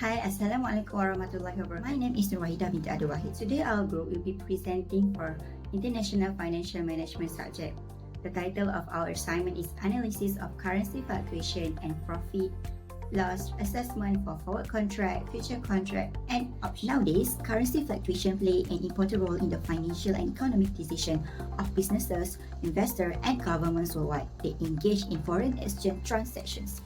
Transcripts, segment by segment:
Hi, Assalamualaikum warahmatullahi wabarakatuh. My name is Nurwahida binti Abdul Wahid. Today our group will be presenting for International Financial Management subject. The title of our assignment is Analysis of Currency Fluctuation and Profit Loss Assessment for Forward Contract, Future Contract, and Option. Nowadays, currency fluctuation play an important role in the financial and economic decision of businesses, investors, and governments worldwide. They engage in foreign exchange transactions.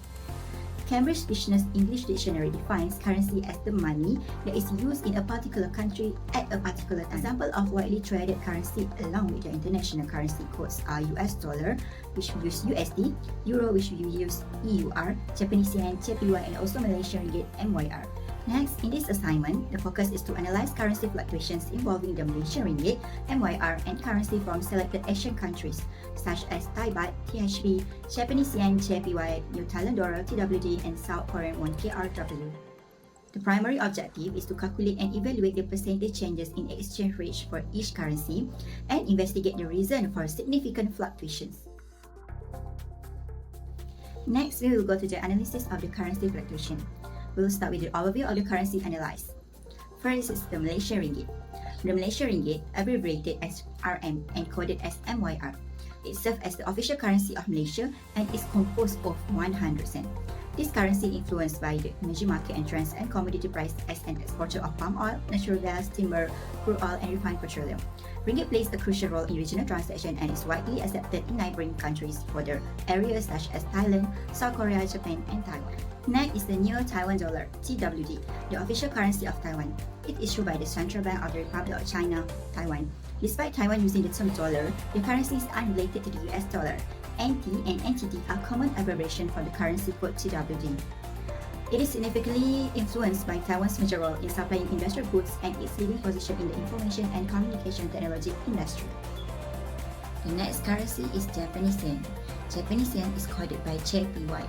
Cambridge Business English Dictionary defines currency as the money that is used in a particular country at a particular time. Example of widely traded currency along with the international currency codes are US dollar, which we use USD, Euro, which we use EUR, Japanese yen, JPY, and also Malaysian ringgit MYR. Next, in this assignment, the focus is to analyze currency fluctuations involving the Malaysian ringgit, MYR, and currency from selected Asian countries, such as Thai baht, THB, Japanese yen, JPY, New Thailand dollar, TWD, and South Korean won, KRW. The primary objective is to calculate and evaluate the percentage changes in exchange rate for each currency and investigate the reason for significant fluctuations. Next, we will go to the analysis of the currency fluctuation. We'll start with the overview of the currency analyzed. First is the Malaysian ringgit. The Malaysian ringgit, abbreviated as RM and coded as MYR. It serves as the official currency of Malaysia and is composed of 100 cents. This currency influenced by the emerging market entrance and commodity price as an exporter of palm oil, natural gas, timber, crude oil, and refined petroleum. Ringgit plays a crucial role in regional transaction and is widely accepted in neighboring countries for the areas such as Thailand, South Korea, Japan, and Taiwan. Next is the New Taiwan dollar, TWD, the official currency of Taiwan. It is issued by the Central Bank of the Republic of China, Taiwan. Despite Taiwan using the term dollar, the currency is unrelated to the US dollar. NT and NTD are common abbreviations for the currency code TWD. It is significantly influenced by Taiwan's major role in supplying industrial goods and its leading position in the information and communication technology industry. The next currency is Japanese yen. Japanese yen is coded by JPY.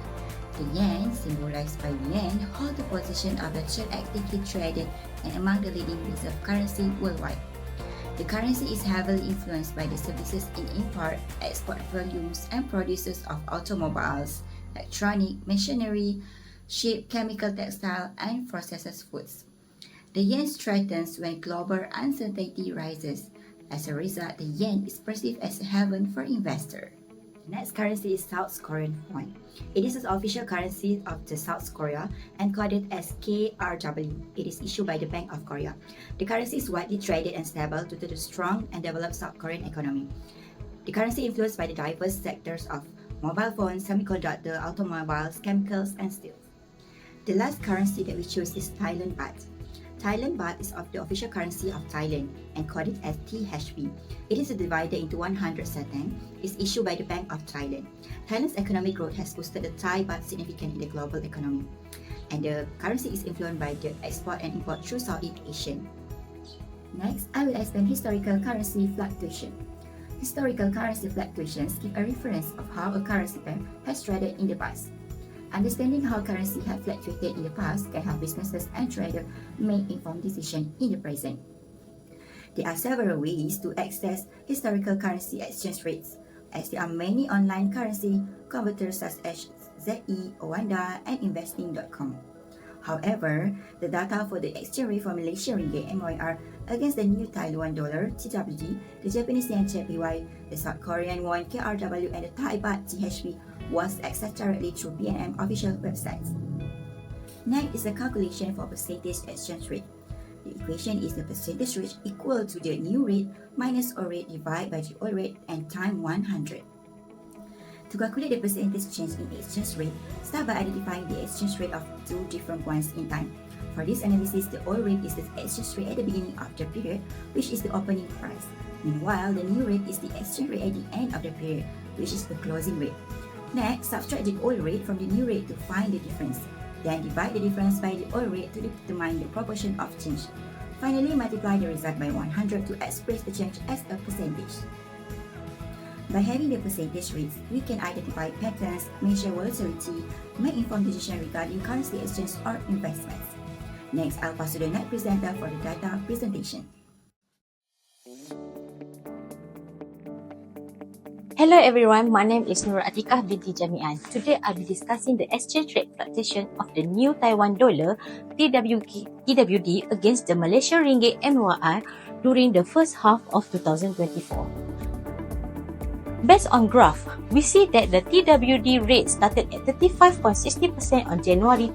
The yen, symbolized by yen, holds the position of the third actively traded and among the leading reserve currency worldwide. The currency is heavily influenced by the services in import, export volumes, and producers of automobiles, electronic, machinery, ship, chemical, textile, and processed foods. The yen strengthens when global uncertainty rises. As a result, the yen is perceived as a haven for investors. The next currency is South Korean won. It is the official currency of the South Korea and coded as KRW. It is issued by the Bank of Korea. The currency is widely traded and stable due to the strong and developed South Korean economy. The currency is influenced by the diverse sectors of mobile phones, semiconductor, automobiles, chemicals, and steel. The last currency that we choose is Thailand baht. Thailand baht is the official currency of Thailand and coded as THB. It is divided into 100 satang. It's issued by the Bank of Thailand. Thailand's economic growth has boosted the Thai baht significantly in the global economy. And the currency is influenced by the export and import through Southeast Asia. Next, I will explain historical currency fluctuation. Historical currency fluctuations give a reference of how a currency pair has traded in the past. Understanding how currency have fluctuated in the past can help businesses and traders make informed decisions in the present. There are several ways to access historical currency exchange rates, as there are many online currency converters such as ZE, Owanda, and investing.com. However, the data for the exchange rate for Malaysian ringgit MYR against the New Taiwan dollar TWD, the Japanese yen JPY, the South Korean won KRW, and the Thai baht THB was accessed directly through BNM official websites. Next is the calculation for percentage exchange rate. The equation is the percentage rate equal to the new rate minus old rate divided by the old rate and time 100. To calculate the percentage change in exchange rate, start by identifying the exchange rate of two different points in time. For this analysis, the old rate is the exchange rate at the beginning of the period, which is the opening price. Meanwhile, the new rate is the exchange rate at the end of the period, which is the closing rate. Next, subtract the old rate from the new rate to find the difference. Then divide the difference by the old rate to determine the proportion of change. Finally, multiply the result by 100 to express the change as a percentage. By having the percentage rates, we can identify patterns, measure volatility, make informed decisions regarding currency exchange or investments. Next, I'll pass to the next presenter for the data presentation. Hello everyone, my name is Nur Atikah binti Jamian. Today I'll be discussing the exchange rate fluctuation of the new Taiwan dollar TWD against the Malaysian ringgit MYR during the first half of 2024. Based on graph, we see that the TWD rate started at 35.60% on January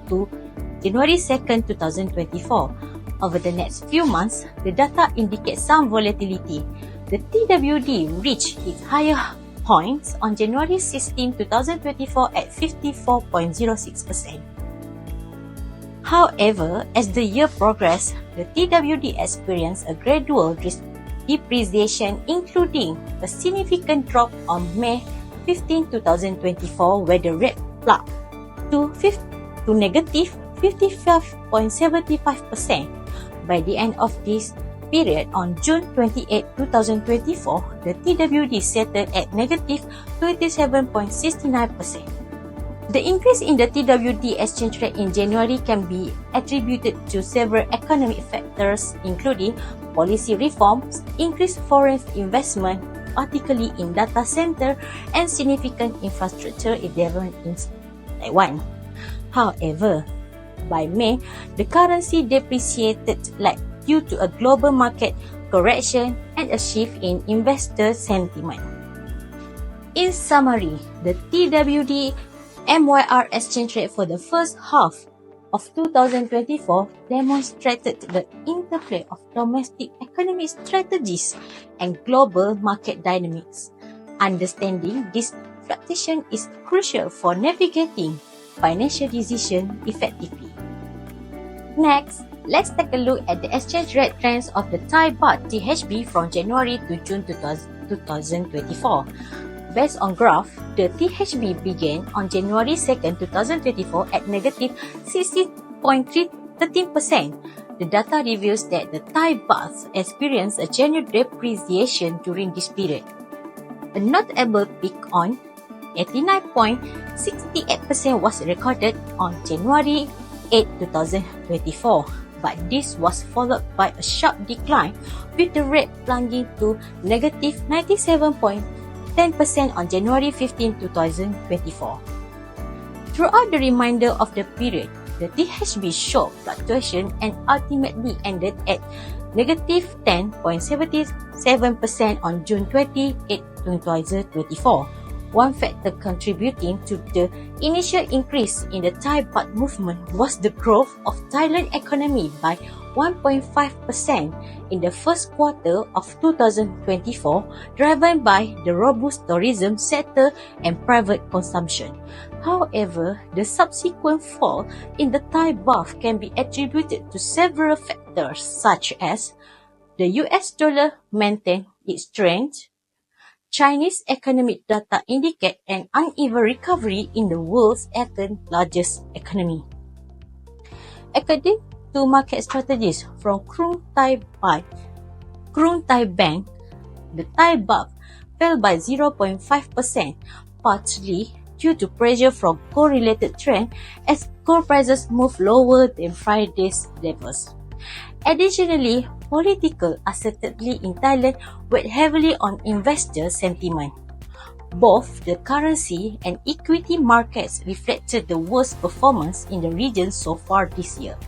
2nd, 2024. Over the next few months, the data indicates some volatility. The TWD reached its higher points on January 16, 2024 at 54.06%. However, as the year progressed, the TWD experienced a gradual depreciation, including a significant drop on May 15, 2024, where the rate plugged to negative 55.75%. By the end of this period, on June 28, 2024, the TWD settled at negative 27.69%. The increase in the TWD exchange rate in January can be attributed to several economic factors, including policy reforms, increased foreign investment, particularly in data center, and significant infrastructure development in Taiwan. However, by May, the currency depreciated due to a global market correction and a shift in investor sentiment. In summary, the TWD MYR exchange rate for the first half of 2024 demonstrated the interplay of domestic economic strategies and global market dynamics. Understanding this fluctuation is crucial for navigating financial decisions effectively. Next, let's take a look at the exchange rate trends of the Thai baht THB from January to June 2024. Based on graph, the THB began on January 2nd, 2024 at negative 60.13%. The data reveals that the Thai baht experienced a genuine depreciation during this period. A notable peak on 89.68% was recorded on January 8, 2024, but this was followed by a sharp decline, with the rate plunging to negative 97.10% on January 15, 2024. Throughout the remainder of the period, the THB showed fluctuation and ultimately ended at negative 10.77% on June 28, 2024. One factor contributing to the initial increase in the Thai baht movement was the growth of Thailand economy by 1.5% in the first quarter of 2024, driven by the robust tourism sector and private consumption. However, the subsequent fall in the Thai baht can be attributed to several factors, such as the US dollar maintained its strength, Chinese economic data indicate an uneven recovery in the world's second largest economy. According to market strategists from Krung Thai Bank, the Thai baht fell by 0.5%, partly due to pressure from correlated trend as gold prices moved lower than Friday's levels. Additionally, political uncertainty in Thailand weighed heavily on investor sentiment. Both the currency and equity markets reflected the worst performance in the region so far this year.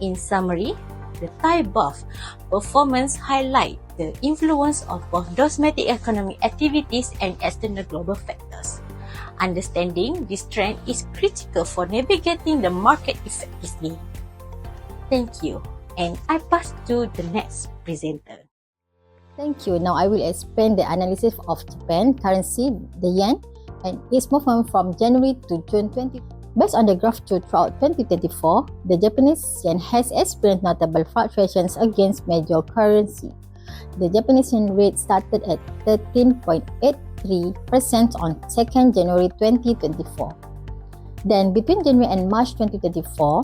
In summary, the Thai baht performance highlights the influence of both domestic economic activities and external global factors. Understanding this trend is critical for navigating the market effectively. Thank you. And I pass to the next presenter. Thank you. Now I will explain the analysis of Japan currency, the yen, and its movement from January to June 20. Based on the graph throughout 2024, the Japanese yen has experienced notable fluctuations against major currency. The Japanese yen rate started at 13.83% on 2nd January 2024. Then, between January and March 2024,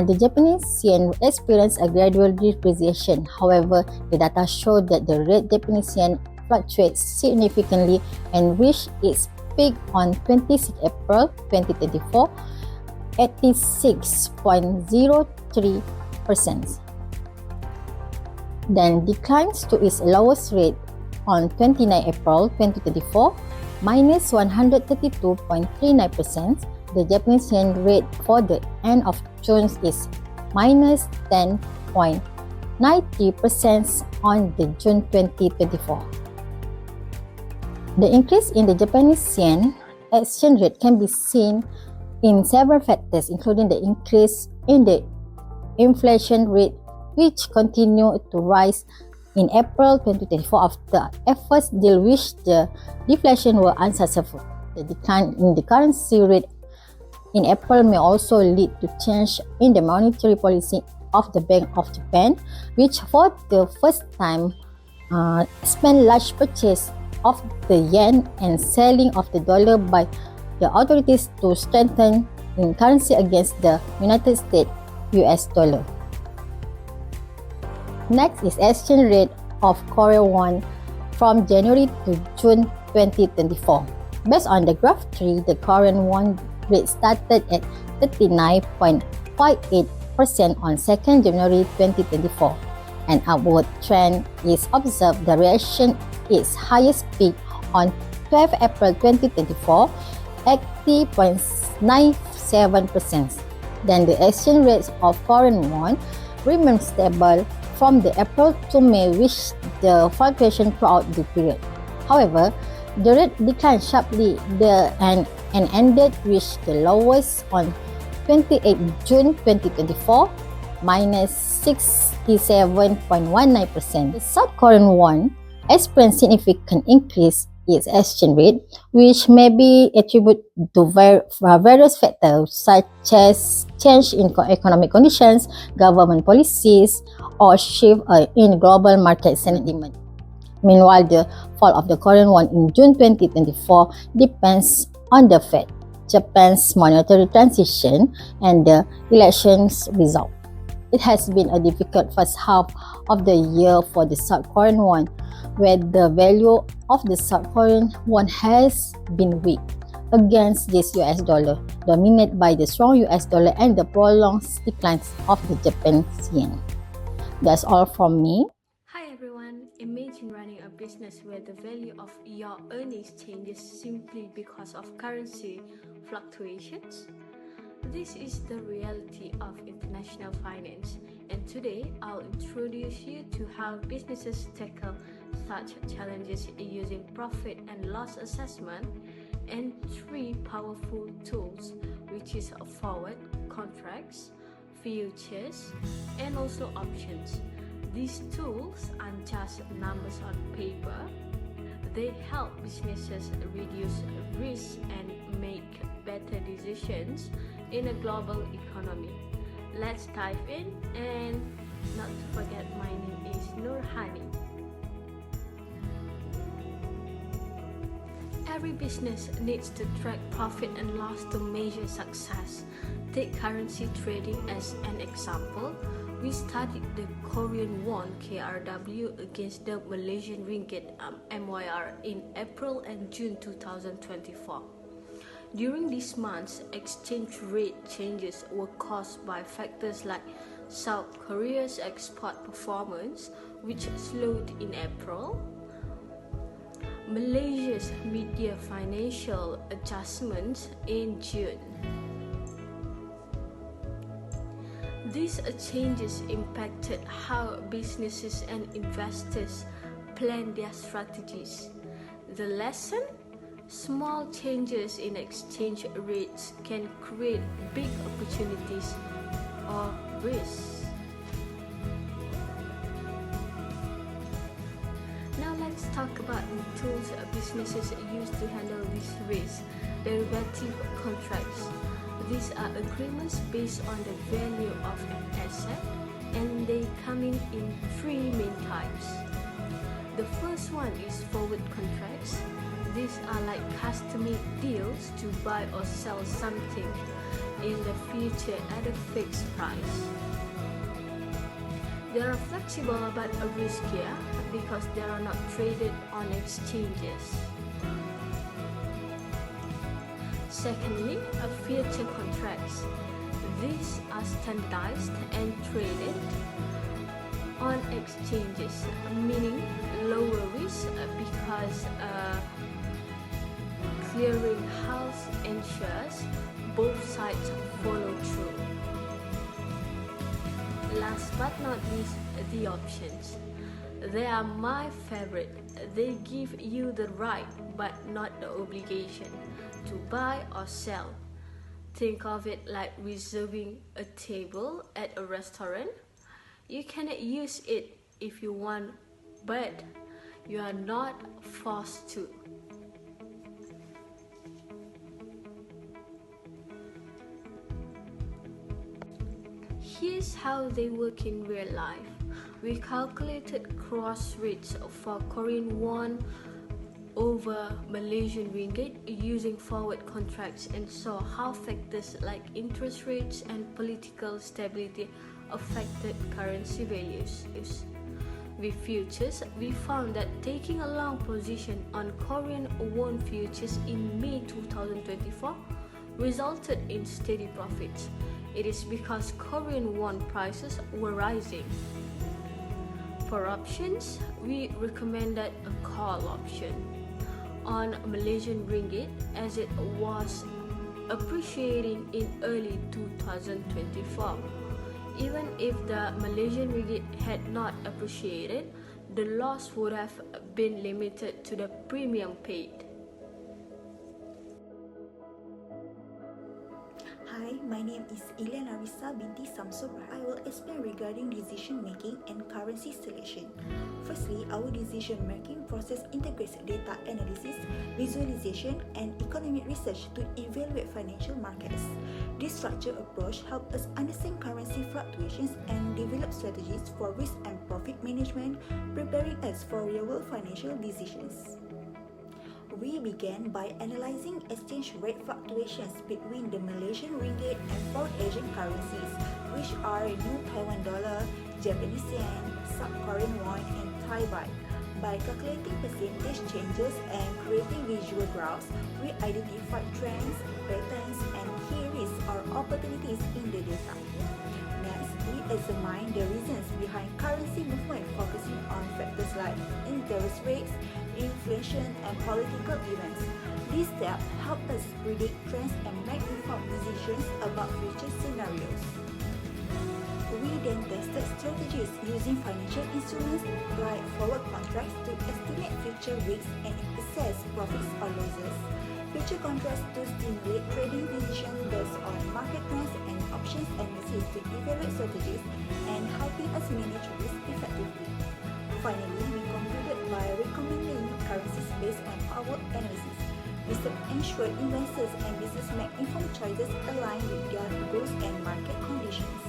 the Japanese yen experienced a gradual depreciation. However, the data showed that the rate Japanese yen fluctuates significantly and reached its peak on 26 April 2024, 86.03%. Then declines to its lowest rate on 29 April 2024, minus 132.39%. The Japanese yen rate for the end of June is minus 10.93% on the June 2024. The increase in the Japanese yen exchange rate can be seen in several factors, including the increase in the inflation rate, which continued to rise in April 2024 after efforts to deal with the deflation were unsuccessful. The decline in the currency rate in April may also lead to change in the monetary policy of the Bank of Japan, which for the first time spent large purchase of the yen and selling of the dollar by the authorities to strengthen in currency against the United States US dollar. Next is exchange rate of Korean won from January to June 2024. Based on the graph 3, the Korean won rate started at 39.58% on 2nd January 2024. An upward trend is observed. The reaction its highest peak on 12 April 2024 at 80.97%. Then the exchange rates of Korean won remained stable from the April to May, with the fluctuation throughout the period. However, the rate declined sharply and ended with the lowest on 28 June 2024, minus 67.19%. The South Korean won experienced significant increase its exchange rate, which may be attributed to various factors such as change in economic conditions, government policies, or shift in global market sentiment. Meanwhile, the fall of the Korean won in June 2024 depends on the Fed, Japan's monetary transition, and the elections result. It has been a difficult first half of the year for the South Korean won, where the value of the South Korean won has been weak against this US dollar, dominated by the strong US dollar and the prolonged declines of the Japanese yen. That's all from me. Hi everyone, imagine running a business where the value of your earnings changes simply because of currency fluctuations. This is the reality of international finance, and today I'll introduce you to how businesses tackle such challenges using profit and loss assessment and 3 powerful tools, which is forward contracts, futures, and also options. These tools aren't just numbers on paper. They help businesses reduce risk and make better decisions in a global economy. Let's dive in, and not to forget, my name is Nurhani. Every business needs to track profit and loss to measure success. Take currency trading as an example. We studied the Korean won KRW against the Malaysian ringgit MYR in April and June 2024. During these months, exchange rate changes were caused by factors like South Korea's export performance, which slowed in April, Malaysia's mid-year financial adjustments in June. These changes impacted how businesses and investors plan their strategies. The lesson? Small changes in exchange rates can create big opportunities or risks. Now let's talk about the tools businesses use to handle these risks. Derivative contracts. These are agreements based on the value of an asset, and they come in 3 main types. The first one is forward contracts. These are like custom-made deals to buy or sell something in the future at a fixed price. They are flexible but riskier because they are not traded on exchanges. Secondly, future contracts. These are standardized and traded on exchanges, meaning lower risk because clearinghouse ensures both sides follow through. Last but not least, the options. They are my favorite. They give you the right but not the obligation to buy or sell. Think of it like reserving a table at a restaurant. You cannot use it if you want, but you are not forced to. Here's how they work in real life. We calculated cross rates for Korean won over Malaysian ringgit using forward contracts and saw how factors like interest rates and political stability affected currency values. With futures, we found that taking a long position on Korean won futures in May 2024 resulted in steady profits. It is because Korean won prices were rising. For options, we recommended a call option on Malaysian ringgit as it was appreciating in early 2024. Even if the Malaysian ringgit had not appreciated, the loss would have been limited to the premium paid. Hi, my name is Ilia Narisa binti Samsubra. I will explain regarding decision making and currency selection. Firstly, our decision making process integrates data analysis, visualization, and economic research to evaluate financial markets. This structured approach helps us understand currency fluctuations and develop strategies for risk and profit management, preparing us for real-world financial decisions. We began by analyzing exchange rate fluctuations between the Malaysian ringgit and foreign Asian currencies, which are New Taiwan dollar, Japanese yen, South Korean won, and Thai baht. By calculating percentage changes and creating visual graphs, we identified trends, patterns, and key risks or opportunities in the data. Next, we examine the reasons behind currency movement, focusing on factors like interest rates, inflation, and political events. These steps help us predict trends and make informed decisions about future scenarios. We then tested strategies using financial instruments like forward contracts to estimate future risks and assess profits or losses, future contracts to stimulate trading decisions based on market trends, and options analysis to evaluate strategies and helping us manage risk effectively. Finally, we concluded by recommending currencies based on our analysis. This ensures investors and business make informed choices aligned with their goals and market conditions.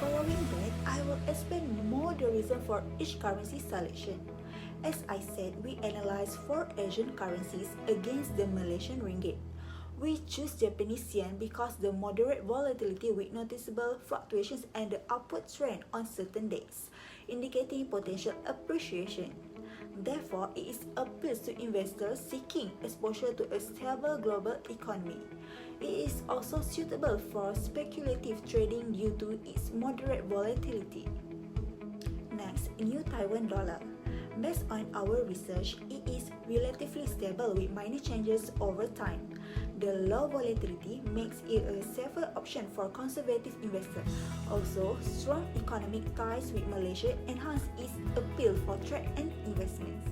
Following that, I will explain more the reason for each currency selection. As I said, we analyzed 4 Asian currencies against the Malaysian ringgit. We choose Japanese yen because the moderate volatility with noticeable fluctuations and the upward trend on certain days, indicating potential appreciation. Therefore, it appeals to investors seeking exposure to a stable global economy. It is also suitable for speculative trading due to its moderate volatility. Next, New Taiwan dollar. Based on our research, it is relatively stable with minor changes over time. The low volatility makes it a safer option for conservative investors. Also, strong economic ties with Malaysia enhance its appeal for trade and investments.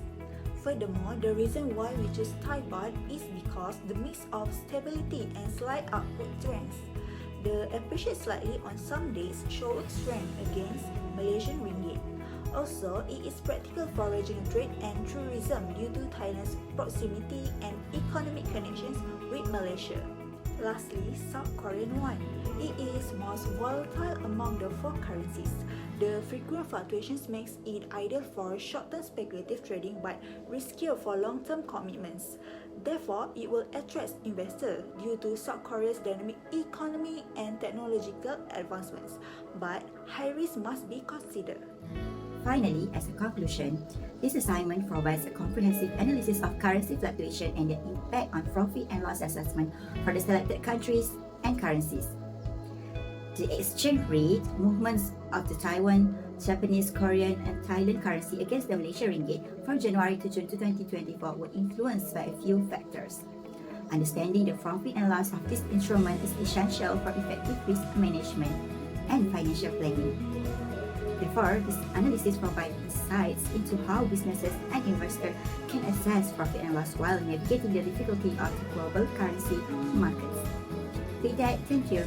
Furthermore, the reason why we choose Thai baht is because the mix of stability and slight upward trends. The appreciate slightly on some days, showing strength against Malaysian ringgit. Also, it is practical for regional trade and tourism due to Thailand's proximity and economic connections with Malaysia. Lastly, South Korean won. It is most volatile among the 4 currencies. The frequent fluctuations makes it ideal for short-term speculative trading but riskier for long-term commitments. Therefore, it will attract investors due to South Korea's dynamic economy and technological advancements, but high risk must be considered. Finally, as a conclusion, this assignment provides a comprehensive analysis of currency fluctuation and their impact on profit and loss assessment for the selected countries and currencies. The exchange rate movements of the Taiwan, Japanese, Korean, and Thailand currency against the Malaysia ringgit from January to June 2024 were influenced by a few factors. Understanding the profit and loss of this instrument is essential for effective risk management and financial planning. Therefore, this analysis provides insights into how businesses and investors can assess profit and loss while navigating the difficulty of the global currency markets. With that, thank you.